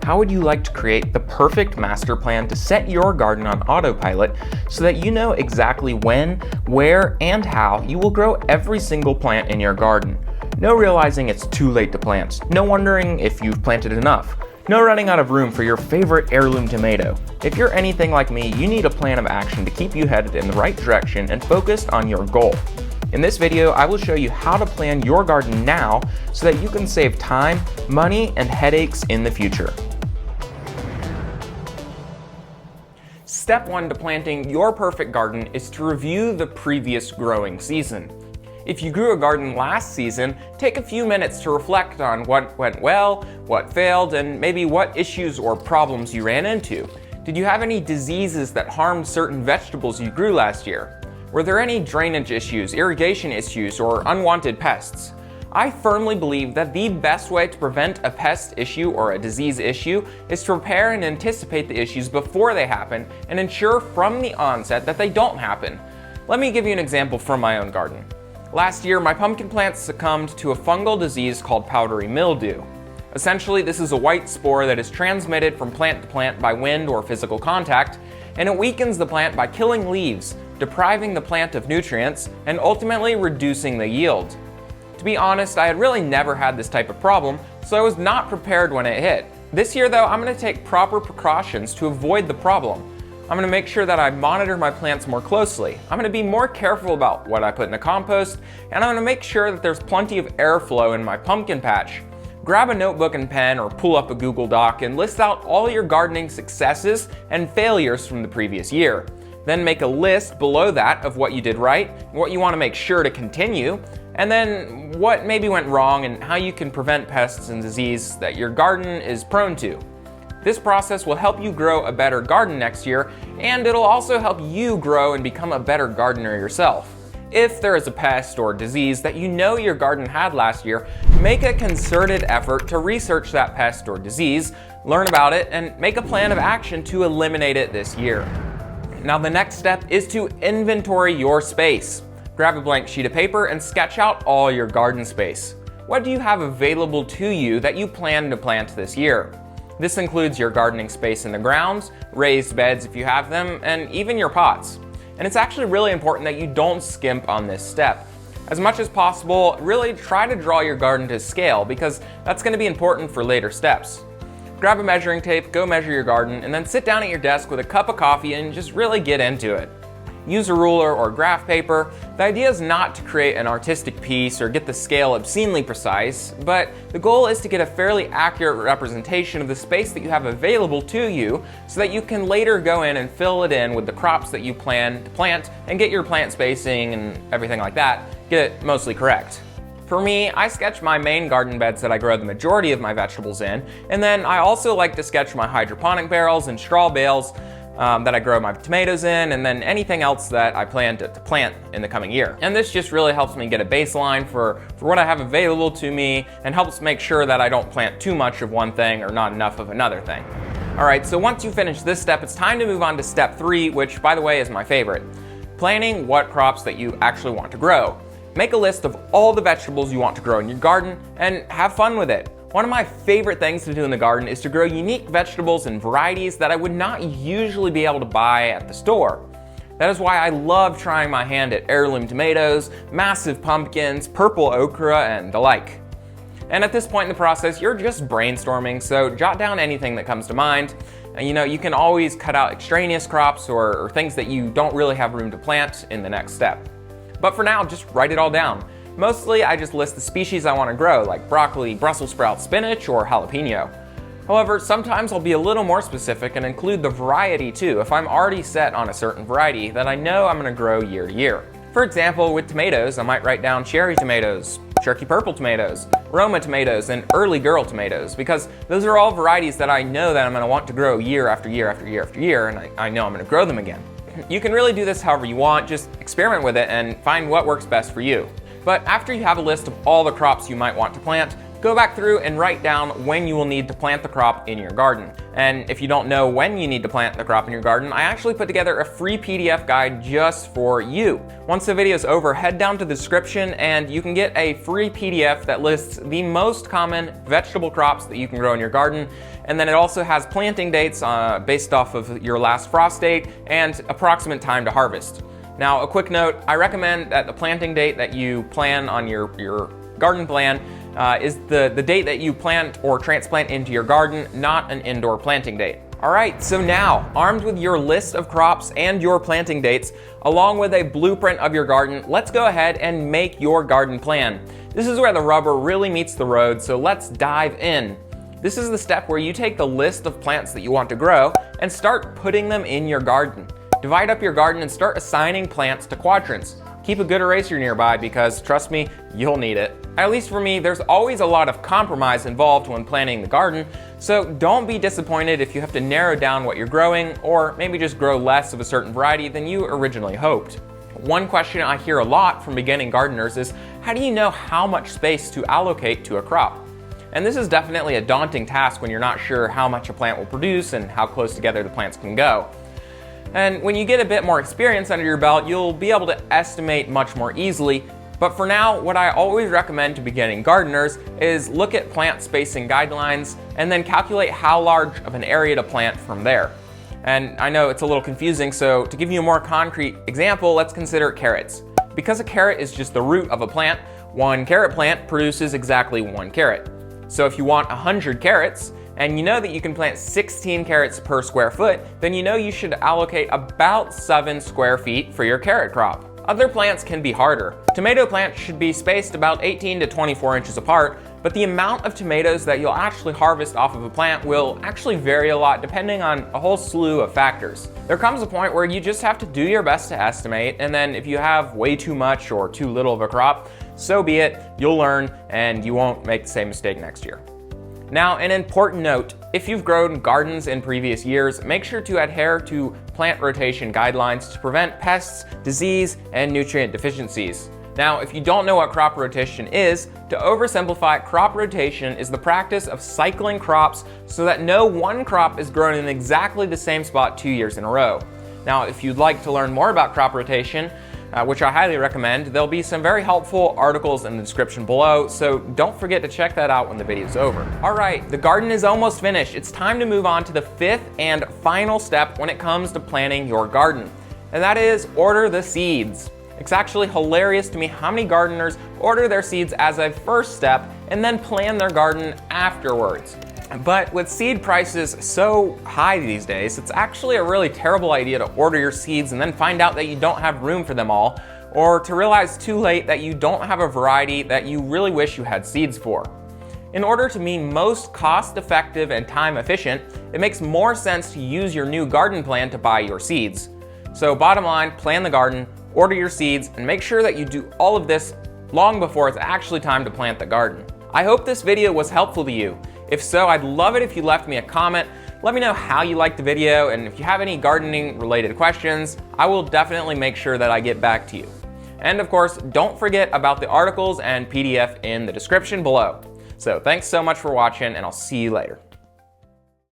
how would you like to create the perfect master plan to set your garden on autopilot so that you know exactly when, where, and how you will grow every single plant in your garden? No realizing it's too late to plant, no wondering if you've planted enough, no running out of room for your favorite heirloom tomato. If you're anything like me, you need a plan of action to keep you headed in the right direction and focused on your goal. In this video, I will show you how to plan your garden now so that you can save time, money, and headaches in the future. Step 1 to planting your perfect garden is to review the previous growing season. If you grew a garden last season, take a few minutes to reflect on what went well, what failed, and maybe what issues or problems you ran into. Did you have any diseases that harmed certain vegetables you grew last year? Were there any drainage issues, irrigation issues, or unwanted pests? I firmly believe that the best way to prevent a pest issue or a disease issue is to prepare and anticipate the issues before they happen and ensure from the onset that they don't happen. Let me give you an example from my own garden. Last year, my pumpkin plants succumbed to a fungal disease called powdery mildew. Essentially, this is a white spore that is transmitted from plant to plant by wind or physical contact, and it weakens the plant by killing leaves, depriving the plant of nutrients, and ultimately reducing the yield. To be honest, I had really never had this type of problem, so I was not prepared when it hit. This year though, I'm going to take proper precautions to avoid the problem. I'm going to make sure that I monitor my plants more closely. I'm going to be more careful about what I put in the compost, and I'm going to make sure that there's plenty of airflow in my pumpkin patch. Grab a notebook and pen or pull up a Google Doc and list out all your gardening successes and failures from the previous year. Then make a list below that of what you did right, what you want to make sure to continue, and then what maybe went wrong and how you can prevent pests and disease that your garden is prone to. This process will help you grow a better garden next year, and it'll also help you grow and become a better gardener yourself. If there is a pest or disease that you know your garden had last year, make a concerted effort to research that pest or disease, learn about it, and make a plan of action to eliminate it this year. Now the next step is to inventory your space. Grab a blank sheet of paper and sketch out all your garden space. What do you have available to you that you plan to plant this year? This includes your gardening space in the grounds, raised beds if you have them, and even your pots. And it's actually really important that you don't skimp on this step. As much as possible, really try to draw your garden to scale because that's going to be important for later steps. Grab a measuring tape, go measure your garden, and then sit down at your desk with a cup of coffee and just really get into it. Use a ruler or graph paper. The idea is not to create an artistic piece or get the scale obscenely precise, but the goal is to get a fairly accurate representation of the space that you have available to you so that you can later go in and fill it in with the crops that you plan to plant and get your plant spacing and everything like that, get it mostly correct. For me, I sketch my main garden beds that I grow the majority of my vegetables in, and then I also like to sketch my hydroponic barrels and straw bales that I grow my tomatoes in, and then anything else that I plan to plant in the coming year. And this just really helps me get a baseline for what I have available to me and helps make sure that I don't plant too much of one thing or not enough of another thing. Alright, so once you finish this step, it's time to move on to step 3, which by the way is my favorite. Planning what crops that you actually want to grow. Make a list of all the vegetables you want to grow in your garden and have fun with it. One of my favorite things to do in the garden is to grow unique vegetables and varieties that I would not usually be able to buy at the store. That is why I love trying my hand at heirloom tomatoes, massive pumpkins, purple okra, and the like. And at this point in the process, you're just brainstorming, so jot down anything that comes to mind. And you can always cut out extraneous crops or things that you don't really have room to plant in the next step. But for now, just write it all down. Mostly, I just list the species I want to grow, like broccoli, Brussels sprout, spinach, or jalapeno. However, sometimes I'll be a little more specific and include the variety too, if I'm already set on a certain variety that I know I'm going to grow year to year. For example, with tomatoes, I might write down cherry tomatoes, Cherokee purple tomatoes, Roma tomatoes, and early girl tomatoes, because those are all varieties that I know that I'm going to want to grow year after year after year after year, and I know I'm going to grow them again. You can really do this however you want, just experiment with it and find what works best for you. But after you have a list of all the crops you might want to plant, go back through and write down when you will need to plant the crop in your garden. And if you don't know when you need to plant the crop in your garden, I actually put together a free PDF guide just for you. Once the video is over, head down to the description and you can get a free PDF that lists the most common vegetable crops that you can grow in your garden. And then it also has planting dates based off of your last frost date and approximate time to harvest. Now, a quick note, I recommend that the planting date that you plan on your garden plan is the date that you plant or transplant into your garden, not an indoor planting date. All right, so now, armed with your list of crops and your planting dates, along with a blueprint of your garden, let's go ahead and make your garden plan. This is where the rubber really meets the road, so let's dive in. This is the step where you take the list of plants that you want to grow and start putting them in your garden. Divide up your garden and start assigning plants to quadrants. Keep a good eraser nearby because, trust me, you'll need it. At least for me, there's always a lot of compromise involved when planting the garden, so don't be disappointed if you have to narrow down what you're growing or maybe just grow less of a certain variety than you originally hoped. One question I hear a lot from beginning gardeners is, how do you know how much space to allocate to a crop? And this is definitely a daunting task when you're not sure how much a plant will produce and how close together the plants can go. And when you get a bit more experience under your belt, you'll be able to estimate much more easily. But for now, what I always recommend to beginning gardeners is look at plant spacing guidelines and then calculate how large of an area to plant from there. And I know it's a little confusing, so to give you a more concrete example, let's consider carrots. Because a carrot is just the root of a plant, one carrot plant produces exactly one carrot. So if you want 100 carrots, and you know that you can plant 16 carrots per square foot, then you know you should allocate about 7 square feet for your carrot crop. Other plants can be harder. Tomato plants should be spaced about 18 to 24 inches apart, but the amount of tomatoes that you'll actually harvest off of a plant will actually vary a lot depending on a whole slew of factors. There comes a point where you just have to do your best to estimate, and then if you have way too much or too little of a crop, so be it, you'll learn and you won't make the same mistake next year. Now, an important note, if you've grown gardens in previous years, make sure to adhere to plant rotation guidelines to prevent pests, disease, and nutrient deficiencies. Now, if you don't know what crop rotation is, to oversimplify, crop rotation is the practice of cycling crops so that no one crop is grown in exactly the same spot 2 years in a row. Now, if you'd like to learn more about crop rotation, which I highly recommend, there'll be some very helpful articles in the description below, so don't forget to check that out when the video's over. All right, the garden is almost finished. It's time to move on to the 5th and final step when it comes to planting your garden, and that is order the seeds. It's actually hilarious to me how many gardeners order their seeds as a first step and then plan their garden afterwards. But with seed prices so high these days, it's actually a really terrible idea to order your seeds and then find out that you don't have room for them all, or to realize too late that you don't have a variety that you really wish you had seeds for. In order to be most cost-effective and time-efficient, it makes more sense to use your new garden plan to buy your seeds. So bottom line, plan the garden, order your seeds, and make sure that you do all of this long before it's actually time to plant the garden. I hope this video was helpful to you. If so, I'd love it if you left me a comment. Let me know how you liked the video, and if you have any gardening related questions, I will definitely make sure that I get back to you. And of course, don't forget about the articles and PDF in the description below. So thanks so much for watching, and I'll see you later.